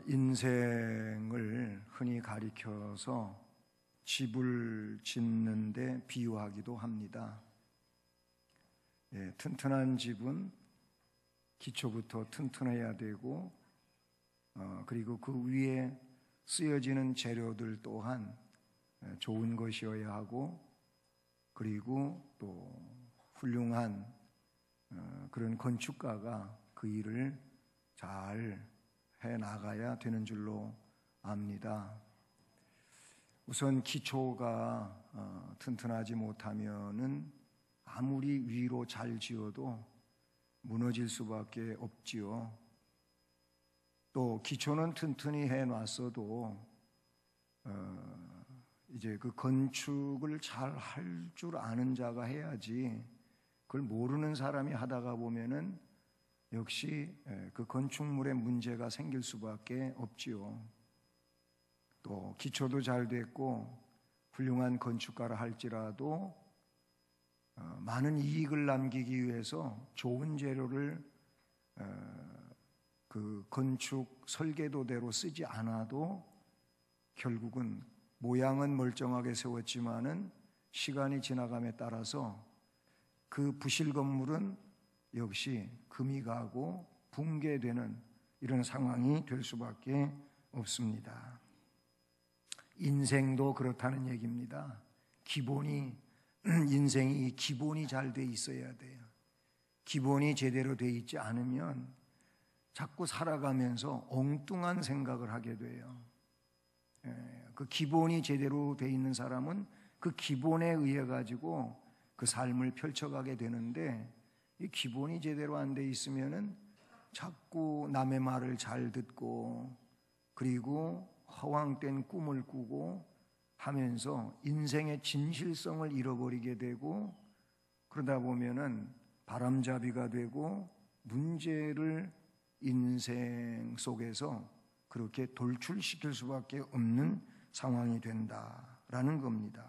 인생을 흔히 가리켜서 집을 짓는데 비유하기도 합니다. 튼튼한 집은 기초부터 튼튼해야 되고, 그리고 그 위에 쓰여지는 재료들 또한 좋은 것이어야 하고, 그리고 또 훌륭한 그런 건축가가 그 일을 잘 해나가야 되는 줄로 압니다. 우선 기초가 튼튼하지 못하면은 아무리 위로 잘 지어도 무너질 수밖에 없지요. 또 기초는 튼튼히 해놨어도 이제 그 건축을 잘 할 줄 아는 자가 해야지, 그걸 모르는 사람이 하다가 보면은 역시 그 건축물에 문제가 생길 수밖에 없지요. 또 기초도 잘 됐고 훌륭한 건축가라 할지라도 많은 이익을 남기기 위해서 좋은 재료를 그 건축 설계도대로 쓰지 않아도 결국은 모양은 멀쩡하게 세웠지만은 시간이 지나감에 따라서 그 부실 건물은 역시 금이 가고 붕괴되는 이런 상황이 될 수밖에 없습니다. 인생도 그렇다는 얘기입니다. 인생이 기본이 잘 돼 있어야 돼요. 기본이 제대로 돼 있지 않으면 자꾸 살아가면서 엉뚱한 생각을 하게 돼요. 그 기본이 제대로 돼 있는 사람은 그 기본에 의해 가지고 그 삶을 펼쳐가게 되는데, 이 기본이 제대로 안 돼 있으면은 자꾸 남의 말을 잘 듣고, 그리고 허황된 꿈을 꾸고 하면서 인생의 진실성을 잃어버리게 되고, 그러다 보면은 바람잡이가 되고 문제를 인생 속에서 그렇게 돌출시킬 수밖에 없는 상황이 된다라는 겁니다.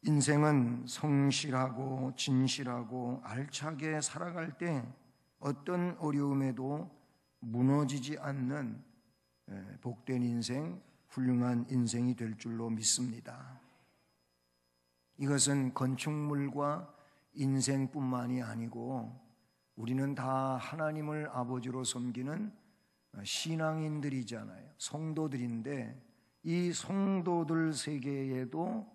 인생은 성실하고 진실하고 알차게 살아갈 때 어떤 어려움에도 무너지지 않는 복된 인생, 훌륭한 인생이 될 줄로 믿습니다. 이것은 건축물과 인생뿐만이 아니고 우리는 다 하나님을 아버지로 섬기는 신앙인들이잖아요. 성도들인데 이 성도들 세계에도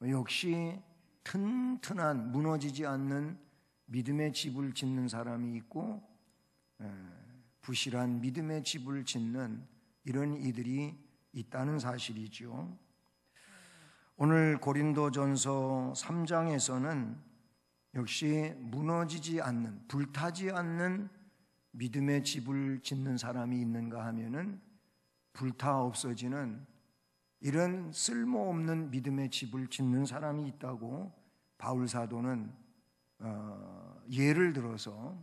역시 튼튼한 무너지지 않는 믿음의 집을 짓는 사람이 있고, 부실한 믿음의 집을 짓는 이런 이들이 있다는 사실이죠. 오늘 고린도전서 3장에서는 역시 무너지지 않는, 불타지 않는 믿음의 집을 짓는 사람이 있는가 하면은 불타 없어지는 이런 쓸모없는 믿음의 집을 짓는 사람이 있다고 바울 사도는 예를 들어서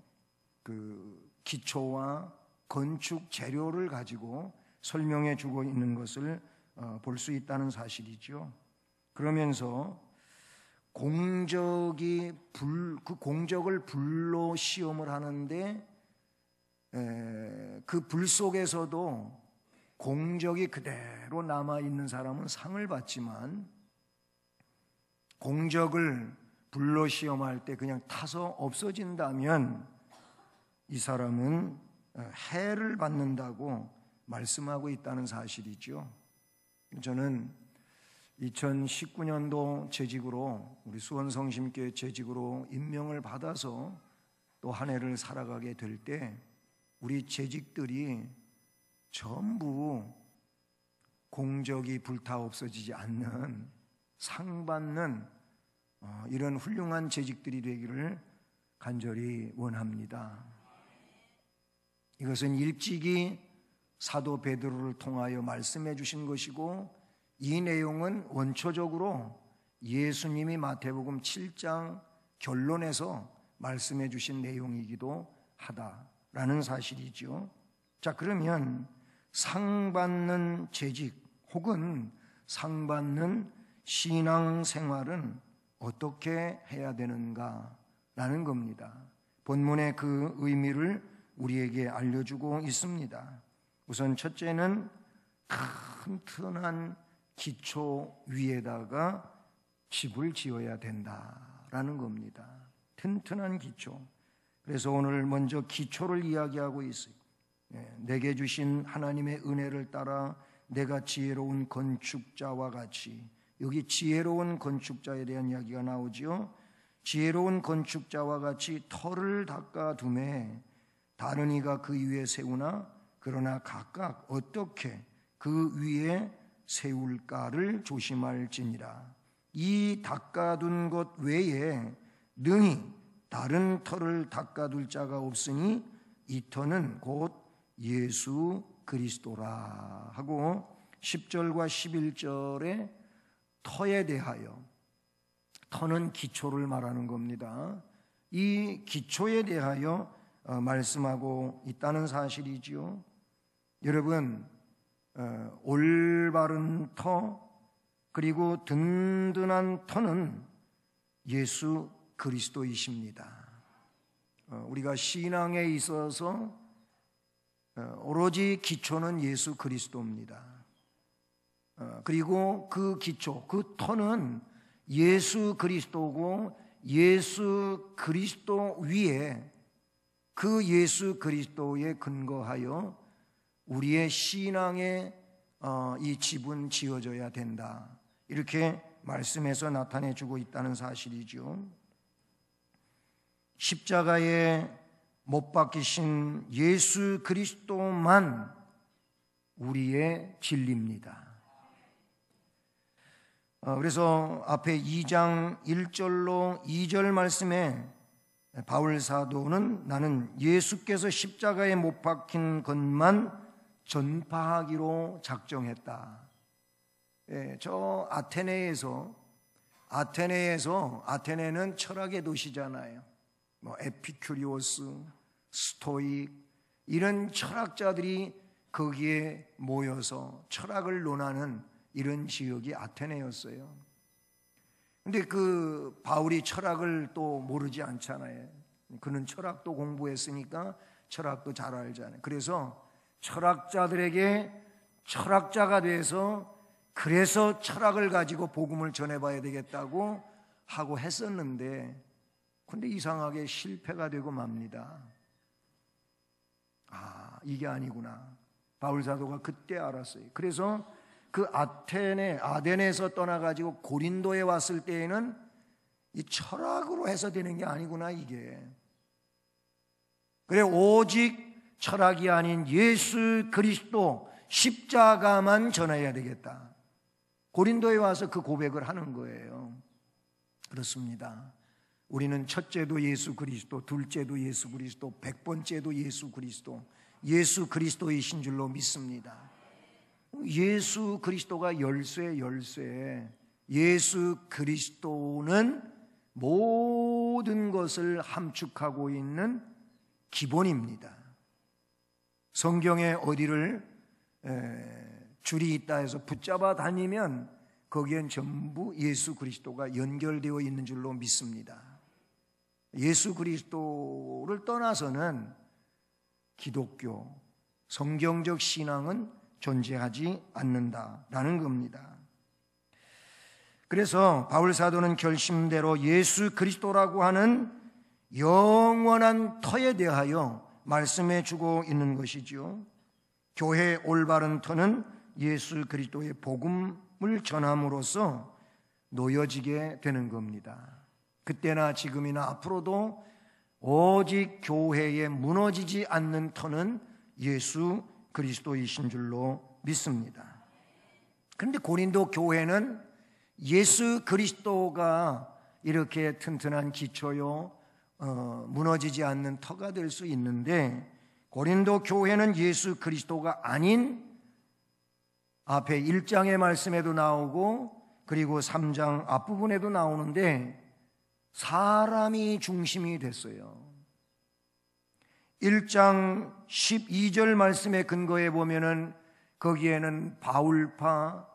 그 기초와 건축 재료를 가지고 설명해 주고 있는 것을 볼 수 있다는 사실이죠. 그러면서 그 공적을 불로 시험을 하는데 그 불 속에서도 공적이 그대로 남아있는 사람은 상을 받지만, 공적을 불로 시험할 때 그냥 타서 없어진다면 이 사람은 해를 받는다고 말씀하고 있다는 사실이죠. 저는 2019년도 재직으로, 우리 수원성심교회 재직으로 임명을 받아서 또 한 해를 살아가게 될 때 우리 재직들이 전부 공적이 불타 없어지지 않는 상 받는 이런 훌륭한 재직들이 되기를 간절히 원합니다. 이것은 일찍이 사도 베드로를 통하여 말씀해 주신 것이고, 이 내용은 원초적으로 예수님이 마태복음 7장 결론에서 말씀해 주신 내용이기도 하다라는 사실이죠. 자, 그러면 상 받는 재직 혹은 상 받는 신앙생활은 어떻게 해야 되는가라는 겁니다. 본문의 그 의미를 우리에게 알려주고 있습니다. 우선 첫째는 튼튼한 기초 위에다가 집을 지어야 된다라는 겁니다. 튼튼한 기초. 그래서 오늘 먼저 기초를 이야기하고 있어요. 내게 주신 하나님의 은혜를 따라 내가 지혜로운 건축자와 같이, 여기 지혜로운 건축자에 대한 이야기가 나오죠. 지혜로운 건축자와 같이 터를 닦아두매 다른 이가 그 위에 세우나 그러나 각각 어떻게 그 위에 세울까를 조심할지니라. 이 닦아둔 것 외에 능히 다른 터를 닦아둘 자가 없으니 이 터는 곧 예수 그리스도라 하고 10절과 11절에 터에 대하여, 터는 기초를 말하는 겁니다. 이 기초에 대하여 말씀하고 있다는 사실이지요. 여러분, 올바른 터 그리고 든든한 터는 예수 그리스도이십니다. 우리가 신앙에 있어서 오로지 기초는 예수 그리스도입니다. 그리고 그 기초, 그 터는 예수 그리스도고 예수 그리스도 위에 그 예수 그리스도에 근거하여 우리의 신앙의 이 집은 지어져야 된다. 이렇게 말씀에서 나타내주고 있다는 사실이죠. 십자가에 못 박히신 예수 그리스도만 우리의 진리입니다. 그래서 앞에 2장 1절로 2절 말씀에 바울 사도는 나는 예수께서 십자가에 못 박힌 것만 전파하기로 작정했다. 저 아테네는 철학의 도시잖아요. 에피큐리오스, 스토익 이런 철학자들이 거기에 모여서 철학을 논하는 이런 지역이 아테네였어요. 근데 그 바울이 철학을 또 모르지 않잖아요. 그는 철학도 공부했으니까 철학도 잘 알잖아요. 그래서 철학자들에게 철학자가 돼서 그래서 철학을 가지고 복음을 전해봐야 되겠다고 하고 했었는데, 근데 이상하게 실패가 되고 맙니다. 이게 아니구나. 바울 사도가 그때 알았어요. 그래서 그 아덴에서 떠나가지고 고린도에 왔을 때에는 이 철학으로 해서 되는 게 아니구나, 이게. 그래, 오직 철학이 아닌 예수 그리스도 십자가만 전해야 되겠다. 고린도에 와서 그 고백을 하는 거예요. 그렇습니다. 우리는 첫째도 예수 그리스도, 둘째도 예수 그리스도, 100번째도 예수 그리스도, 예수 그리스도이신 줄로 믿습니다. 예수 그리스도가 열쇠. 예수 그리스도는 모든 것을 함축하고 있는 기본입니다. 성경에 어디를 줄이 있다 해서 붙잡아 다니면 거기엔 전부 예수 그리스도가 연결되어 있는 줄로 믿습니다. 예수 그리스도를 떠나서는 기독교, 성경적 신앙은 존재하지 않는다라는 겁니다. 그래서 바울 사도는 결심대로 예수 그리스도라고 하는 영원한 터에 대하여 말씀해 주고 있는 것이죠. 교회의 올바른 터는 예수 그리스도의 복음을 전함으로써 놓여지게 되는 겁니다. 그때나 지금이나 앞으로도 오직 교회에 무너지지 않는 터는 예수 그리스도이신 줄로 믿습니다. 그런데 고린도 교회는 예수 그리스도가 이렇게 튼튼한 기초요, 무너지지 않는 터가 될 수 있는데, 고린도 교회는 예수 그리스도가 아닌 앞에 1장의 말씀에도 나오고 그리고 3장 앞부분에도 나오는데 사람이 중심이 됐어요. 1장 12절 말씀에 근거해 보면은 거기에는 바울파,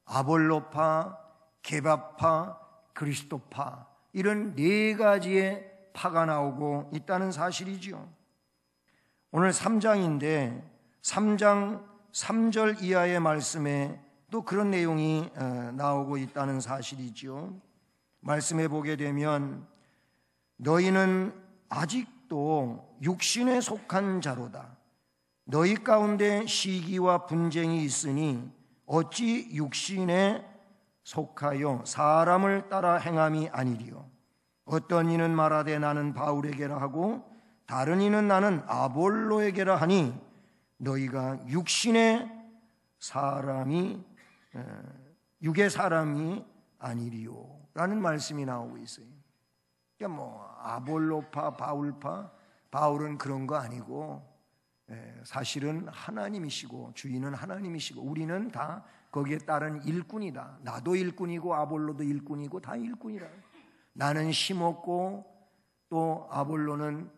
아볼로파, 게바파, 그리스도파 이런 네 가지의 파가 나오고 있다는 사실이죠. 오늘 3장인데 3장 3절 이하의 말씀에 또 그런 내용이 나오고 있다는 사실이죠. 말씀해 보게 되면 너희는 아직도 육신에 속한 자로다. 너희 가운데 시기와 분쟁이 있으니 어찌 육신에 속하여 사람을 따라 행함이 아니리요. 어떤 이는 말하되 나는 바울에게라 하고 다른 이는 나는 아볼로에게라 하니 너희가 육의 사람이 아니리요 라는 말씀이 나오고 있어요. 그러니까 아볼로파 바울파, 바울은 그런 거 아니고 사실은 하나님이시고 주인은 하나님이시고 우리는 다 거기에 따른 일꾼이다. 나도 일꾼이고 아볼로도 일꾼이고 다 일꾼이라. 나는 심었고 또 아볼로는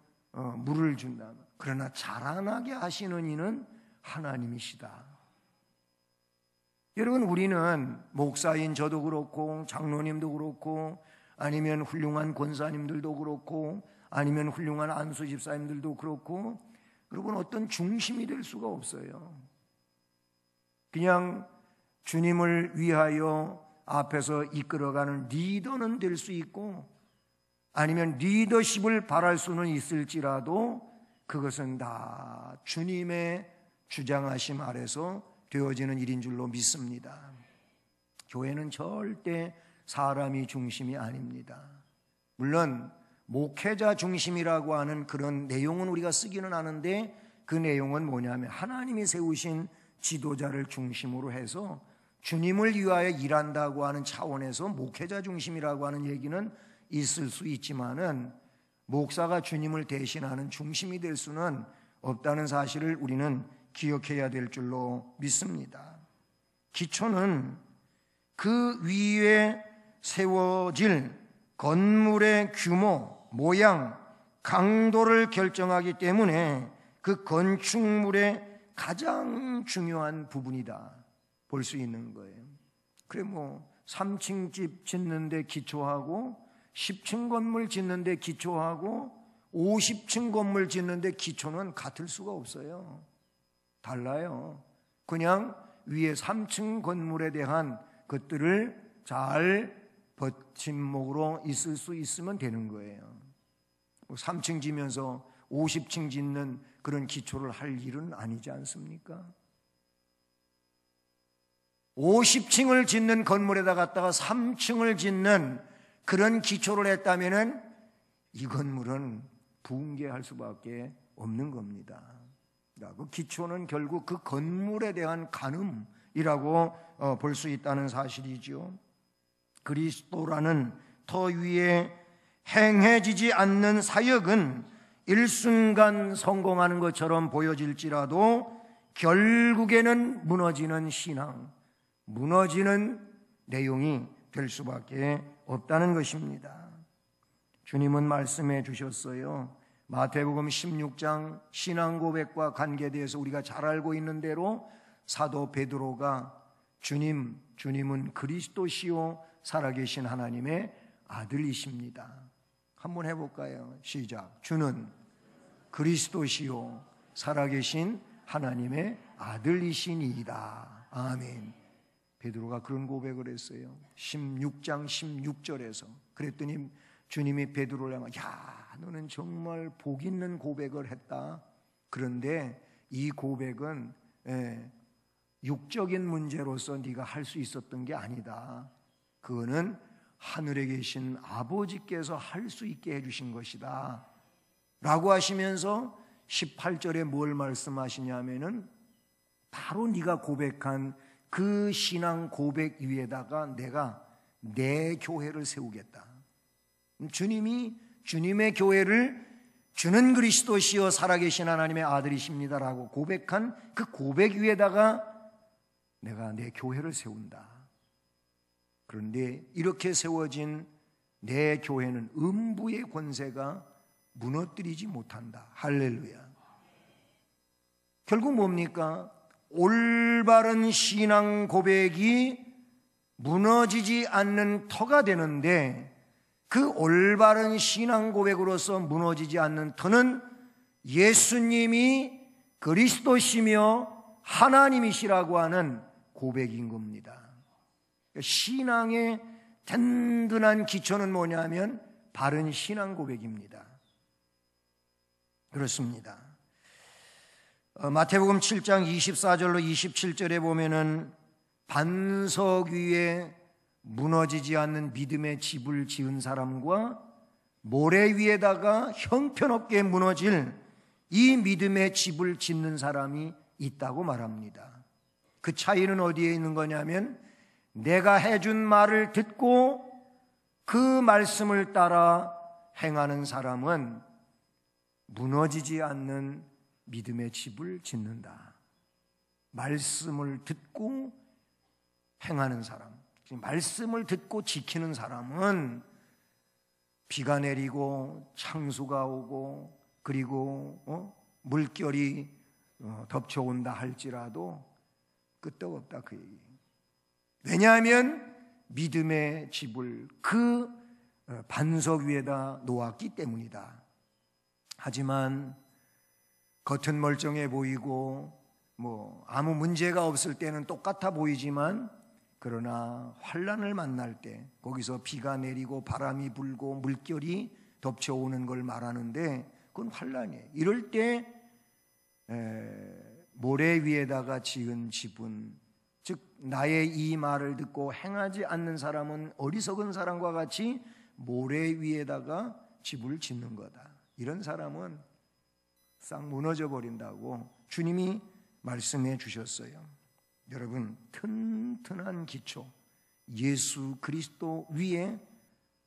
물을 준다. 그러나 자라나게 하시는 이는 하나님이시다. 여러분, 우리는 목사인 저도 그렇고 장로님도 그렇고 아니면 훌륭한 권사님들도 그렇고 아니면 훌륭한 안수 집사님들도 그렇고 여러분 어떤 중심이 될 수가 없어요. 그냥 주님을 위하여 앞에서 이끌어가는 리더는 될 수 있고 아니면 리더십을 바랄 수는 있을지라도 그것은 다 주님의 주장하심 아래서 되어지는 일인 줄로 믿습니다. 교회는 절대 사람이 중심이 아닙니다. 물론 목회자 중심이라고 하는 그런 내용은 우리가 쓰기는 하는데 그 내용은 뭐냐면 하나님이 세우신 지도자를 중심으로 해서 주님을 위하여 일한다고 하는 차원에서 목회자 중심이라고 하는 얘기는 있을 수 있지만은 목사가 주님을 대신하는 중심이 될 수는 없다는 사실을 우리는 기억해야 될 줄로 믿습니다. 기초는 그 위에 세워질 건물의 규모, 모양, 강도를 결정하기 때문에 그 건축물의 가장 중요한 부분이다 볼 수 있는 거예요. 그래 3층 집 짓는데 기초하고 10층 건물 짓는데 기초하고 50층 건물 짓는데 기초는 같을 수가 없어요. 달라요. 그냥 위에 3층 건물에 대한 것들을 잘 버팀목으로 있을 수 있으면 되는 거예요. 3층 지면서 50층 짓는 그런 기초를 할 일은 아니지 않습니까? 50층을 짓는 건물에다 갖다가 3층을 짓는 그런 기초를 했다면은 이 건물은 붕괴할 수밖에 없는 겁니다. 그 기초는 결국 그 건물에 대한 간음이라고 볼 수 있다는 사실이죠. 그리스도라는 터 위에 행해지지 않는 사역은 일순간 성공하는 것처럼 보여질지라도 결국에는 무너지는 신앙, 무너지는 내용이 될 수밖에 없다는 것입니다. 주님은 말씀해 주셨어요. 마태복음 16장 신앙 고백과 관계돼서 우리가 잘 알고 있는 대로 사도 베드로가 주님은 그리스도시요 살아계신 하나님의 아들이십니다. 한번 해볼까요? 시작. 주는 그리스도시요 살아계신 하나님의 아들이시니이다. 아멘. 베드로가 그런 고백을 했어요. 16장 16절에서. 그랬더니 주님이 베드로를 향해 너는 정말 복 있는 고백을 했다. 그런데 이 고백은 육적인 문제로서 네가 할 수 있었던 게 아니다. 그거는 하늘에 계신 아버지께서 할 수 있게 해주신 것이다 라고 하시면서 18절에 뭘 말씀하시냐면은 바로 네가 고백한 그 신앙 고백 위에다가 내가 내 교회를 세우겠다. 주님이 주님의 교회를 주는 그리스도시여 살아계신 하나님의 아들이십니다라고 고백한 그 고백 위에다가 내가 내 교회를 세운다. 그런데 이렇게 세워진 내 교회는 음부의 권세가 무너뜨리지 못한다. 할렐루야. 결국 뭡니까? 올바른 신앙 고백이 무너지지 않는 터가 되는데 그 올바른 신앙 고백으로서 무너지지 않는 터는 예수님이 그리스도시며 하나님이시라고 하는 고백인 겁니다. 신앙의 든든한 기초는 뭐냐면 바른 신앙 고백입니다. 그렇습니다. 마태복음 7장 24절로 27절에 보면은 반석 위에 무너지지 않는 믿음의 집을 지은 사람과 모래 위에다가 형편없게 무너질 이 믿음의 집을 짓는 사람이 있다고 말합니다. 그 차이는 어디에 있는 거냐면 내가 해준 말을 듣고 그 말씀을 따라 행하는 사람은 무너지지 않는 믿음의 집을 짓는다. 말씀을 듣고 행하는 사람, 말씀을 듣고 지키는 사람은 비가 내리고 창수가 오고 그리고 물결이 덮쳐온다 할지라도 끄떡없다 그 얘기. 왜냐하면 믿음의 집을 그 반석 위에다 놓았기 때문이다. 하지만 겉은 멀쩡해 보이고 아무 문제가 없을 때는 똑같아 보이지만 그러나 환난을 만날 때 거기서 비가 내리고 바람이 불고 물결이 덮쳐오는 걸 말하는데 그건 환난이에요. 이럴 때 모래 위에다가 지은 집은, 즉 나의 이 말을 듣고 행하지 않는 사람은 어리석은 사람과 같이 모래 위에다가 집을 짓는 거다. 이런 사람은 싹 무너져 버린다고 주님이 말씀해 주셨어요. 여러분, 튼튼한 기초 예수 그리스도 위에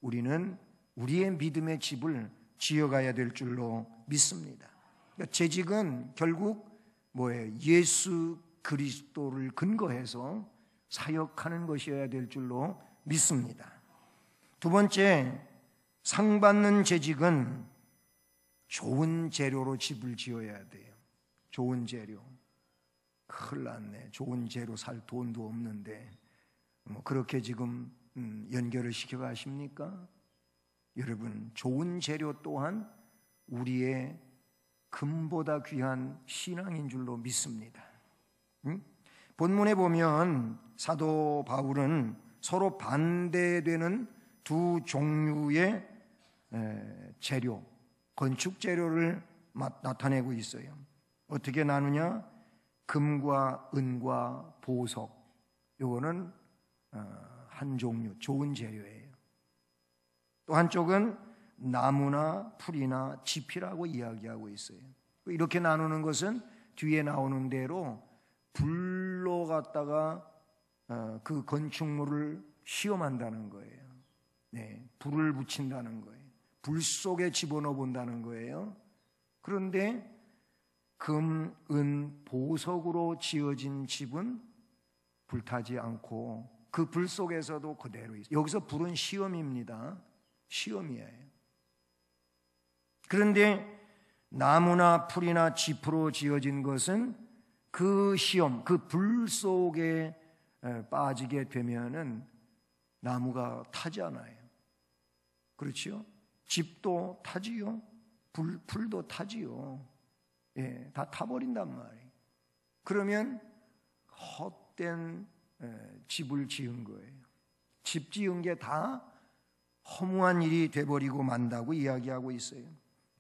우리는 우리의 믿음의 집을 지어가야 될 줄로 믿습니다. 그러니까 재직은 결국 뭐예요? 예수 그리스도를 근거해서 사역하는 것이어야 될 줄로 믿습니다. 두 번째, 상 받는 재직은 좋은 재료로 집을 지어야 돼요. 좋은 재료. 큰일 났네. 좋은 재료 살 돈도 없는데 그렇게 지금 연결을 시켜 가십니까? 여러분, 좋은 재료 또한 우리의 금보다 귀한 신앙인 줄로 믿습니다. 본문에 보면 사도 바울은 서로 반대되는 두 종류의 재료, 건축 재료를 나타내고 있어요. 어떻게 나누냐? 금과 은과 보석, 이거는 한 종류, 좋은 재료예요. 또 한쪽은 나무나 풀이나 짚이라고 이야기하고 있어요. 이렇게 나누는 것은 뒤에 나오는 대로 불로 갖다가 그 건축물을 시험한다는 거예요. 네, 불을 붙인다는 거예요. 불 속에 집어넣어 본다는 거예요. 그런데 금, 은, 보석으로 지어진 집은 불타지 않고 그 불 속에서도 그대로 있어요. 여기서 불은 시험입니다. 시험이에요. 그런데 나무나 풀이나 짚으로 지어진 것은 그 시험, 그 불 속에 빠지게 되면은 나무가 타지 않아요. 그렇죠? 집도 타지요. 불도 타지요. 예, 다 타버린단 말이에요. 그러면 헛된 집을 지은 거예요. 집 지은 게 다 허무한 일이 돼버리고 만다고 이야기하고 있어요.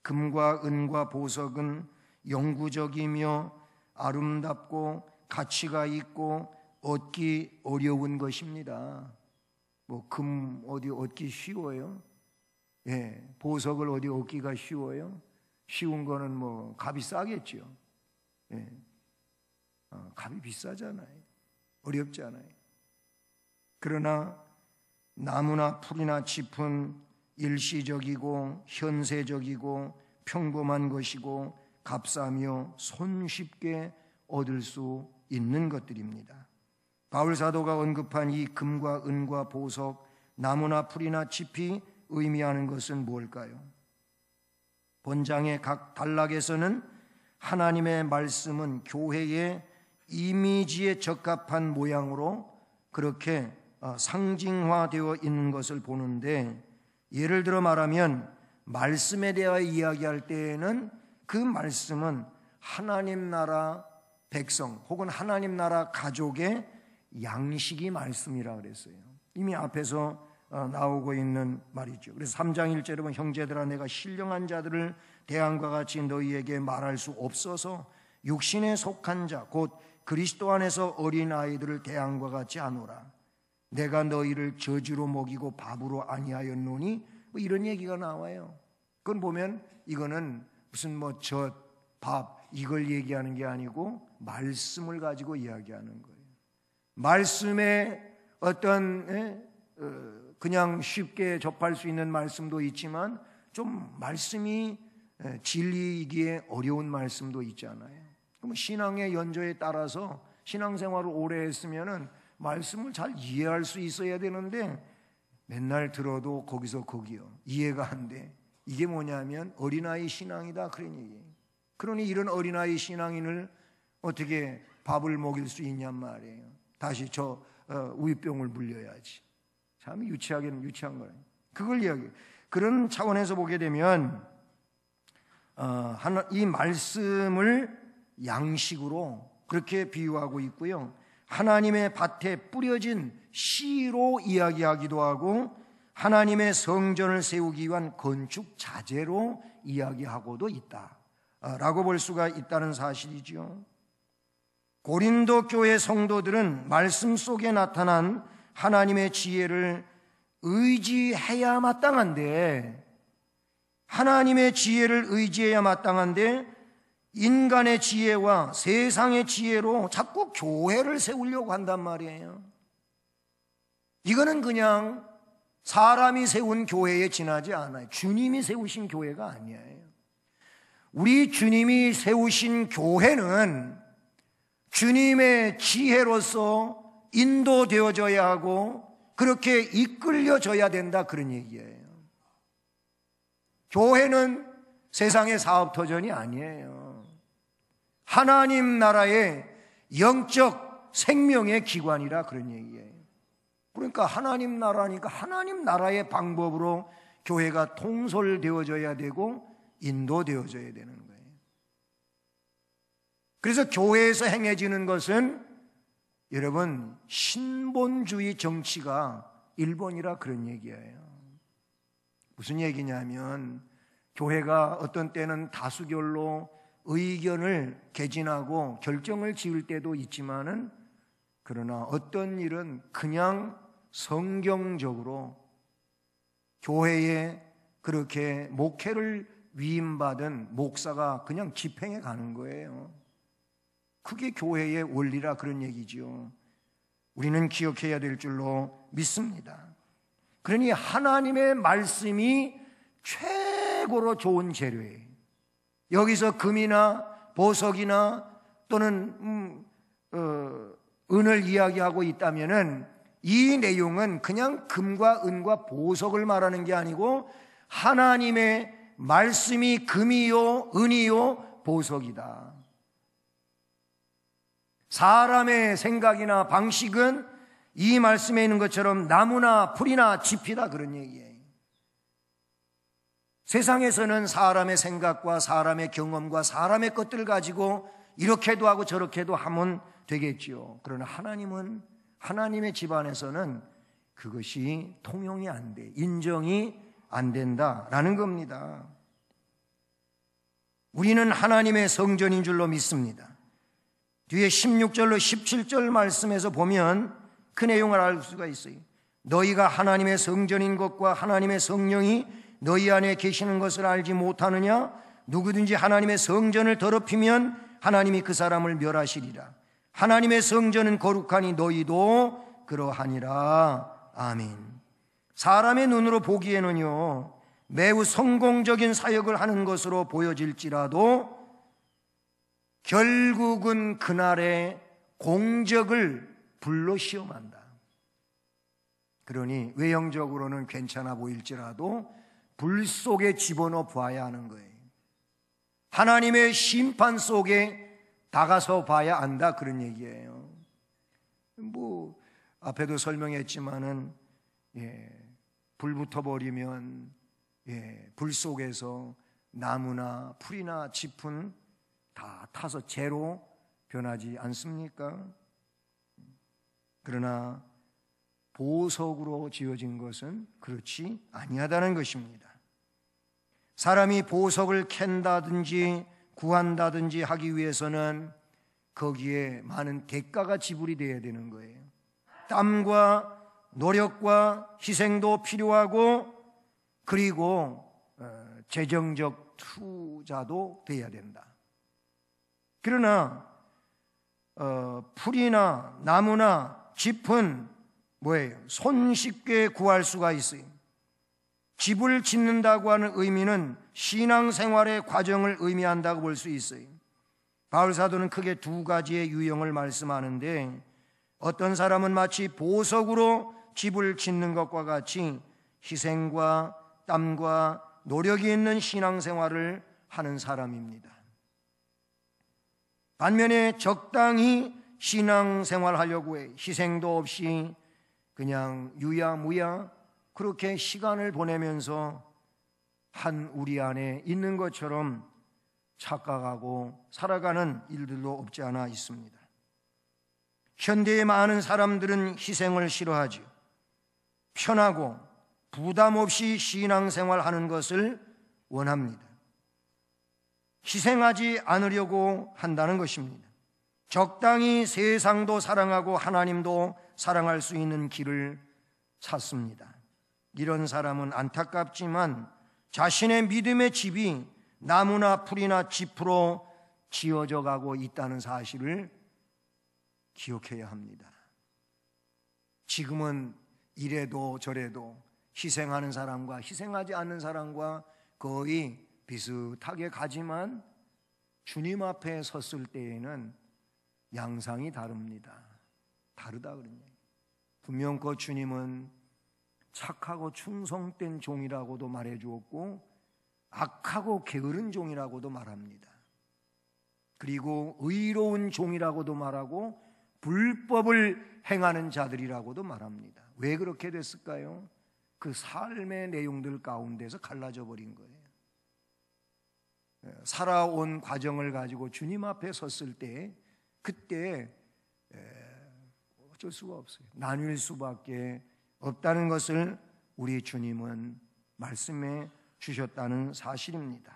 금과 은과 보석은 영구적이며 아름답고 가치가 있고 얻기 어려운 것입니다. 금 어디 얻기 쉬워요? 예, 보석을 어디 얻기가 쉬워요? 쉬운 거는 값이 싸겠죠. 예, 값이 비싸잖아요. 어렵잖아요. 그러나 나무나 풀이나 짚은 일시적이고 현세적이고 평범한 것이고 값싸며 손쉽게 얻을 수 있는 것들입니다. 바울 사도가 언급한 이 금과 은과 보석, 나무나 풀이나 짚이 의미하는 것은 뭘까요? 본장의 각 단락에서는 하나님의 말씀은 교회의 이미지에 적합한 모양으로 그렇게 상징화되어 있는 것을 보는데, 예를 들어 말하면 말씀에 대하여 이야기할 때에는 그 말씀은 하나님 나라 백성 혹은 하나님 나라 가족의 양식이 말씀이라 그랬어요. 이미 앞에서 나오고 있는 말이죠. 그래서 3장 1절에 보면 형제들아 내가 신령한 자들을 대항과 같이 너희에게 말할 수 없어서 육신에 속한 자 곧 그리스도 안에서 어린 아이들을 대항과 같이 하노라. 내가 너희를 저주로 먹이고 밥으로 아니하였노니 뭐 이런 얘기가 나와요. 그건 보면 이거는 무슨 뭐 젖, 밥 이걸 얘기하는 게 아니고 말씀을 가지고 이야기하는 거예요. 말씀에 어떤 그냥 쉽게 접할 수 있는 말씀도 있지만 좀 말씀이 진리이기에 어려운 말씀도 있잖아요. 그럼 신앙의 연조에 따라서 신앙생활을 오래 했으면은 말씀을 잘 이해할 수 있어야 되는데 맨날 들어도 거기서 거기요. 이해가 안 돼. 이게 뭐냐면 어린아이 신앙이다 그런 얘기예요. 그러니 이런 어린아이 신앙인을 어떻게 밥을 먹일 수 있냔 말이에요. 다시 저 우유병을 물려야지. 참 유치하게는 유치한 거예요. 그걸 이야기해요. 그런 차원에서 보게 되면 이 말씀을 양식으로 그렇게 비유하고 있고요. 하나님의 밭에 뿌려진 씨로 이야기하기도 하고 하나님의 성전을 세우기 위한 건축 자재로 이야기하고도 있다라고 볼 수가 있다는 사실이죠. 고린도 교회 성도들은 말씀 속에 나타난 하나님의 지혜를 의지해야 마땅한데 하나님의 지혜를 의지해야 마땅한데 인간의 지혜와 세상의 지혜로 자꾸 교회를 세우려고 한단 말이에요. 이거는 그냥 사람이 세운 교회에 지나지 않아요. 주님이 세우신 교회가 아니에요. 우리 주님이 세우신 교회는 주님의 지혜로서 인도되어져야 하고 그렇게 이끌려져야 된다 그런 얘기예요. 교회는 세상의 사업터전이 아니에요. 하나님 나라의 영적 생명의 기관이라 그런 얘기예요. 그러니까 하나님 나라니까 하나님 나라의 방법으로 교회가 통솔되어져야 되고 인도되어져야 되는 거예요. 그래서 교회에서 행해지는 것은 여러분 신본주의 정치가 일본이라 그런 얘기예요. 무슨 얘기냐면 교회가 어떤 때는 다수결로 의견을 개진하고 결정을 지을 때도 있지만은 그러나 어떤 일은 그냥 성경적으로 교회에 그렇게 목회를 위임받은 목사가 그냥 집행해 가는 거예요. 그게 교회의 원리라 그런 얘기죠. 우리는 기억해야 될 줄로 믿습니다. 그러니 하나님의 말씀이 최고로 좋은 재료예요. 여기서 금이나 보석이나 또는 은을 이야기하고 있다면은 이 내용은 그냥 금과 은과 보석을 말하는 게 아니고 하나님의 말씀이 금이요 은이요 보석이다. 사람의 생각이나 방식은 이 말씀에 있는 것처럼 나무나 풀이나 짚이다 그런 얘기예요. 세상에서는 사람의 생각과 사람의 경험과 사람의 것들을 가지고 이렇게도 하고 저렇게도 하면 되겠지요. 그러나 하나님은 하나님의 집안에서는 그것이 통용이 안 돼, 인정이 안 된다라는 겁니다. 우리는 하나님의 성전인 줄로 믿습니다. 뒤에 16절로 17절 말씀에서 보면 그 내용을 알 수가 있어요. 너희가 하나님의 성전인 것과 하나님의 성령이 너희 안에 계시는 것을 알지 못하느냐? 누구든지 하나님의 성전을 더럽히면 하나님이 그 사람을 멸하시리라. 하나님의 성전은 거룩하니 너희도 그러하니라. 아멘. 사람의 눈으로 보기에는요 매우 성공적인 사역을 하는 것으로 보여질지라도 결국은 그날의 공적을 불로 시험한다. 그러니 외형적으로는 괜찮아 보일지라도 불 속에 집어넣어 봐야 하는 거예요. 하나님의 심판 속에 다가서 봐야 한다 그런 얘기예요. 뭐 앞에도 설명했지만은 불 붙어버리면 불 속에서 나무나 풀이나 짚은 다 타서 재로 변하지 않습니까? 그러나 보석으로 지어진 것은 그렇지 아니하다는 것입니다. 사람이 보석을 캔다든지 구한다든지 하기 위해서는 거기에 많은 대가가 지불이 돼야 되는 거예요. 땀과 노력과 희생도 필요하고, 그리고 재정적 투자도 돼야 된다. 그러나 풀이나 나무나 짚은 뭐예요? 손쉽게 구할 수가 있어요. 집을 짓는다고 하는 의미는 신앙생활의 과정을 의미한다고 볼 수 있어요. 바울 사도는 크게 두 가지의 유형을 말씀하는데, 어떤 사람은 마치 보석으로 집을 짓는 것과 같이 희생과 땀과 노력이 있는 신앙생활을 하는 사람입니다. 반면에 적당히 신앙생활하려고 해 희생도 없이 그냥 유야무야 그렇게 시간을 보내면서 한 우리 안에 있는 것처럼 착각하고 살아가는 일들도 없지 않아 있습니다. 현대의 많은 사람들은 희생을 싫어하죠. 편하고 부담 없이 신앙생활하는 것을 원합니다. 희생하지 않으려고 한다는 것입니다. 적당히 세상도 사랑하고 하나님도 사랑할 수 있는 길을 찾습니다. 이런 사람은 안타깝지만 자신의 믿음의 집이 나무나 풀이나 짚으로 지어져 가고 있다는 사실을 기억해야 합니다. 지금은 이래도 저래도 희생하는 사람과 희생하지 않는 사람과 거의 비슷하게 가지만 주님 앞에 섰을 때에는 양상이 다릅니다. 다르다 그러냐. 분명 그 주님은 착하고 충성된 종이라고도 말해 주었고 악하고 게으른 종이라고도 말합니다. 그리고 의로운 종이라고도 말하고 불법을 행하는 자들이라고도 말합니다. 왜 그렇게 됐을까요? 그 삶의 내용들 가운데서 갈라져 버린 거예요. 살아온 과정을 가지고 주님 앞에 섰을 때 그때 어쩔 수가 없어요. 나뉠 수밖에 없다는 것을 우리 주님은 말씀해 주셨다는 사실입니다.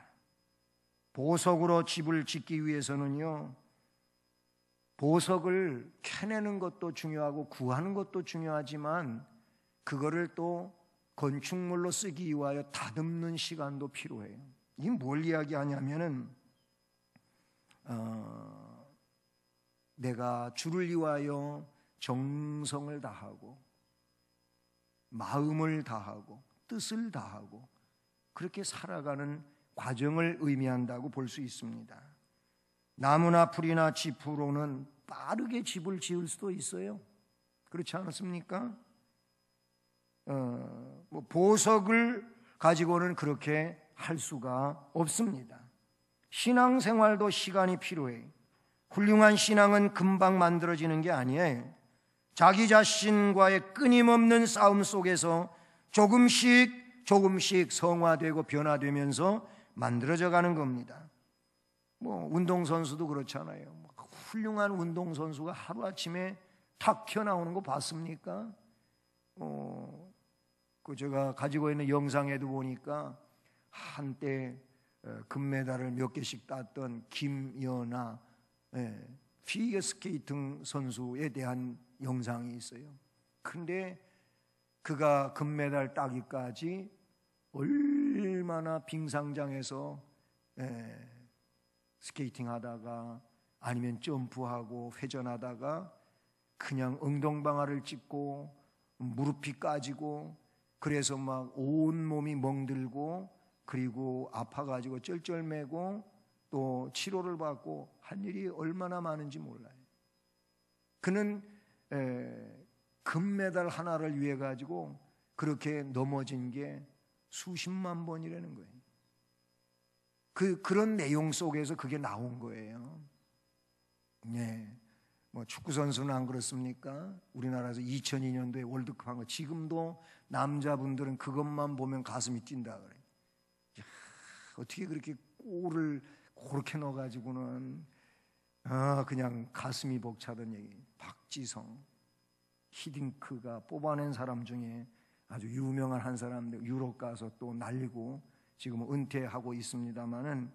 보석으로 집을 짓기 위해서는요, 보석을 캐내는 것도 중요하고 구하는 것도 중요하지만 그거를 또 건축물로 쓰기 위하여 다듬는 시간도 필요해요. 이게 뭘 이야기하냐면은 내가 주를 위하여 정성을 다하고 마음을 다하고 뜻을 다하고 그렇게 살아가는 과정을 의미한다고 볼 수 있습니다. 나무나 풀이나 짚으로는 빠르게 집을 지을 수도 있어요. 그렇지 않습니까? 보석을 가지고는 그렇게 할 수가 없습니다. 신앙생활도 시간이 필요해요. 훌륭한 신앙은 금방 만들어지는 게 아니에요. 자기 자신과의 끊임없는 싸움 속에서 조금씩 성화되고 변화되면서 만들어져 가는 겁니다. 운동선수도 그렇잖아요. 훌륭한 운동선수가 하루아침에 탁 튀어나오는 거 봤습니까? 제가 가지고 있는 영상에도 보니까 한때 금메달을 몇 개씩 땄던 김연아 피겨스케이팅 선수에 대한 영상이 있어요. 그런데 그가 금메달 따기까지 얼마나 빙상장에서 스케이팅 하다가 아니면 점프하고 회전하다가 그냥 엉덩방아를 찢고 무릎이 까지고 그래서 막 온몸이 멍들고 그리고 아파가지고 쩔쩔매고 또 치료를 받고 한 일이 얼마나 많은지 몰라요. 그는 금메달 하나를 위해 가지고 그렇게 넘어진 게 수십만 번이라는 거예요. 그런 내용 속에서 그게 나온 거예요. 축구 선수는 안 그렇습니까? 우리나라에서 2002년도에 월드컵 한 거 지금도 남자분들은 그것만 보면 가슴이 뛴다 그래요. 어떻게 그렇게 꼴을 그렇게 넣어가지고는 그냥 가슴이 벅차던 얘기. 박지성, 히딩크가 뽑아낸 사람 중에 아주 유명한 한 사람, 유럽 가서 또 날리고 지금 은퇴하고 있습니다마는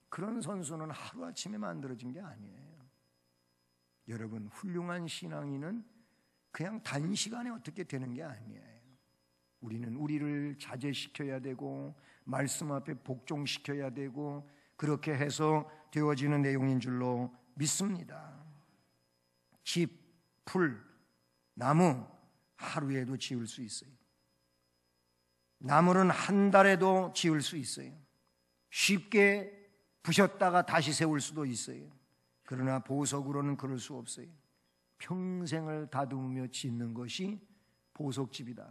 그런 선수는 하루아침에 만들어진 게 아니에요. 여러분, 훌륭한 신앙인은 그냥 단시간에 어떻게 되는 게 아니에요. 우리는 우리를 자제시켜야 되고 말씀 앞에 복종시켜야 되고 그렇게 해서 되어지는 내용인 줄로 믿습니다. 집, 풀, 나무 하루에도 지을 수 있어요. 나무는 한 달에도 지을 수 있어요. 쉽게 부셨다가 다시 세울 수도 있어요. 그러나 보석으로는 그럴 수 없어요. 평생을 다듬으며 짓는 것이 보석집이다.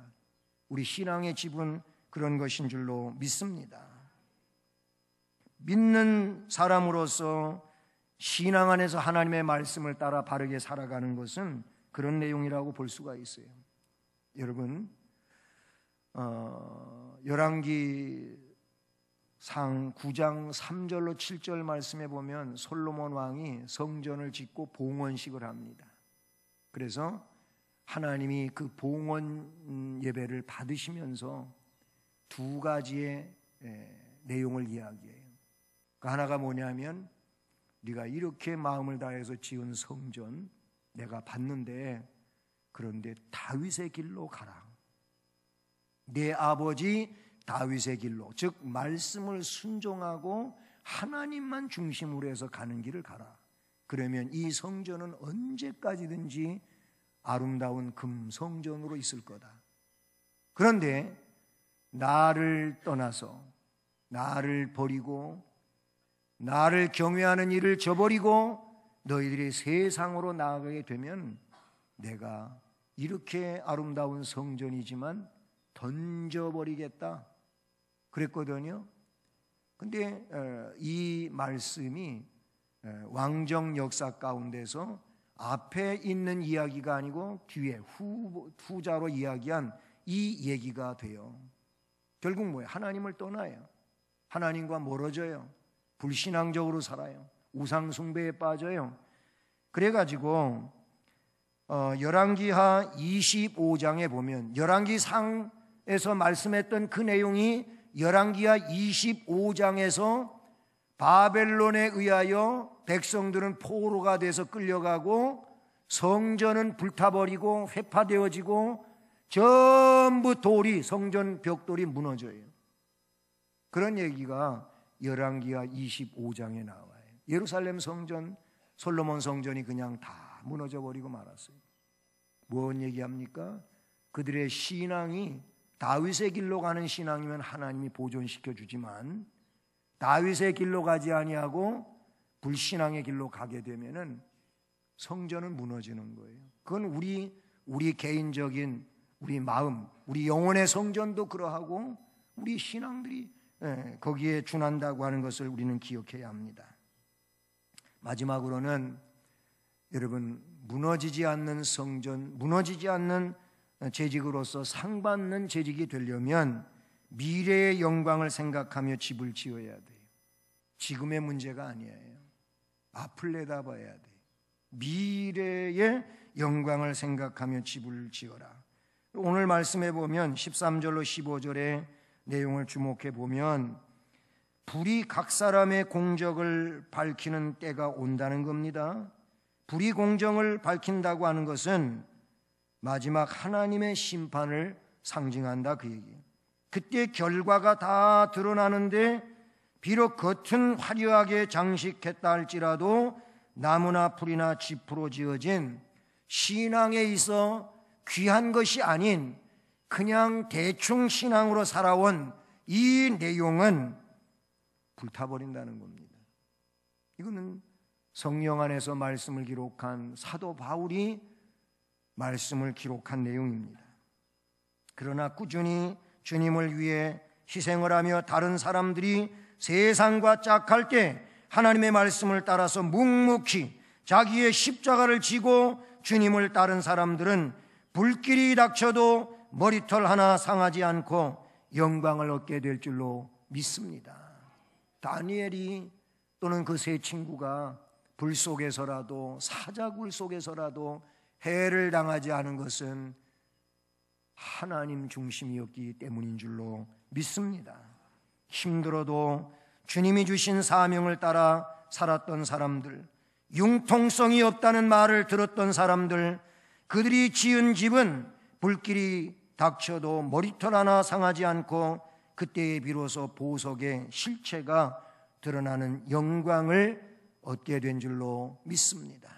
우리 신앙의 집은 그런 것인 줄로 믿습니다. 믿는 사람으로서 신앙 안에서 하나님의 말씀을 따라 바르게 살아가는 것은 그런 내용이라고 볼 수가 있어요. 여러분, 열왕기상 9장 3절로 7절 말씀에 보면 솔로몬 왕이 성전을 짓고 봉헌식을 합니다. 그래서 하나님이 그 봉헌 예배를 받으시면서 두 가지의 내용을 이야기해요. 그 하나가 뭐냐면 네가 이렇게 마음을 다해서 지은 성전 내가 봤는데 그런데 다윗의 길로 가라. 내 아버지 다윗의 길로, 즉 말씀을 순종하고 하나님만 중심으로 해서 가는 길을 가라. 그러면 이 성전은 언제까지든지 아름다운 금성전으로 있을 거다. 그런데 나를 떠나서 나를 버리고 나를 경외하는 일을 저버리고 너희들이 세상으로 나아가게 되면 내가 이렇게 아름다운 성전이지만 던져버리겠다 그랬거든요. 근데 이 말씀이 왕정 역사 가운데서 앞에 있는 이야기가 아니고 뒤에 후자로 이야기한 이 얘기가 돼요. 결국 뭐예요? 하나님을 떠나요. 하나님과 멀어져요. 불신앙적으로 살아요. 우상 숭배에 빠져요. 그래가지고 열왕기하 25장에 보면 열왕기상에서 말씀했던 그 내용이 열왕기하 25장에서 바벨론에 의하여 백성들은 포로가 돼서 끌려가고 성전은 불타버리고 회파되어지고 전부 돌이 성전 벽돌이 무너져요. 그런 얘기가 열왕기하 25장에 나와요. 예루살렘 성전, 솔로몬 성전이 그냥 다 무너져버리고 말았어요. 뭔 얘기합니까? 그들의 신앙이 다윗의 길로 가는 신앙이면 하나님이 보존시켜 주지만 다윗의 길로 가지 아니하고 불신앙의 길로 가게 되면은 성전은 무너지는 거예요. 그건 우리 개인적인 우리 마음, 우리 영혼의 성전도 그러하고 우리 신앙들이 거기에 준한다고 하는 것을 우리는 기억해야 합니다. 마지막으로는 여러분, 무너지지 않는 성전, 무너지지 않는 재직으로서 상받는 재직이 되려면 미래의 영광을 생각하며 집을 지어야 돼요. 지금의 문제가 아니에요. 앞을 내다봐야 돼요. 미래의 영광을 생각하며 집을 지어라. 오늘 말씀해 보면 13절로 15절의 내용을 주목해 보면 불이 각 사람의 공적을 밝히는 때가 온다는 겁니다. 불이 공정을 밝힌다고 하는 것은 마지막 하나님의 심판을 상징한다 그 얘기예요. 그때 결과가 다 드러나는데 비록 겉은 화려하게 장식했다 할지라도 나무나 풀이나 짚으로 지어진 신앙에 있어 귀한 것이 아닌 그냥 대충 신앙으로 살아온 이 내용은 불타버린다는 겁니다. 이거는 성령 안에서 말씀을 기록한 사도 바울이 말씀을 기록한 내용입니다. 그러나 꾸준히 주님을 위해 희생을 하며 다른 사람들이 세상과 짝할 때 하나님의 말씀을 따라서 묵묵히 자기의 십자가를 지고 주님을 따른 사람들은 불길이 닥쳐도 머리털 하나 상하지 않고 영광을 얻게 될 줄로 믿습니다. 다니엘이 또는 그 세 친구가 불 속에서라도 사자굴 속에서라도 해를 당하지 않은 것은 하나님 중심이었기 때문인 줄로 믿습니다. 힘들어도 주님이 주신 사명을 따라 살았던 사람들, 융통성이 없다는 말을 들었던 사람들, 그들이 지은 집은 불길이 닥쳐도 머리털 하나 상하지 않고 그때에 비로소 보석의 실체가 드러나는 영광을 얻게 된 줄로 믿습니다.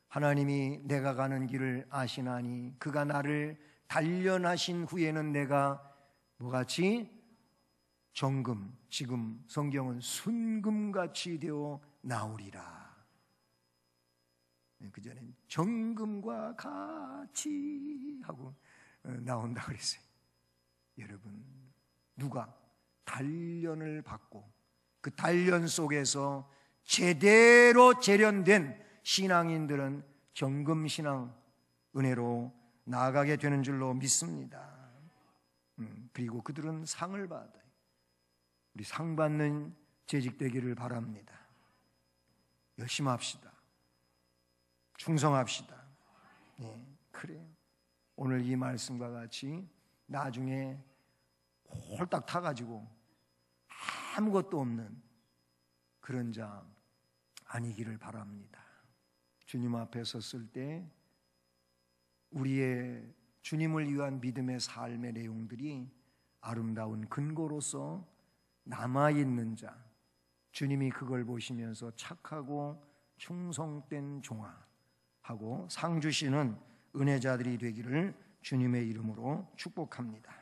하나님이 내가 가는 길을 아시나니 그가 나를 단련하신 후에는 내가 뭐같이 정금, 지금 성경은 순금같이 되어 나오리라. 그 전엔 정금과 같이 하고 나온다 그랬어요. 여러분, 누가 단련을 받고 그 단련 속에서 제대로 재련된 신앙인들은 정금신앙 은혜로 나아가게 되는 줄로 믿습니다. 그리고 그들은 상을 받아요. 우리 상 받는 재직되기를 바랍니다. 열심히 합시다. 충성합시다. 네, 그래요. 오늘 이 말씀과 같이 나중에 홀딱 타가지고 아무것도 없는 그런 자 아니기를 바랍니다. 주님 앞에 섰을 때 우리의 주님을 위한 믿음의 삶의 내용들이 아름다운 근거로서 남아있는 자, 주님이 그걸 보시면서 착하고 충성된 종아 하고 상 주시는 은혜자들이 되기를 주님의 이름으로 축복합니다.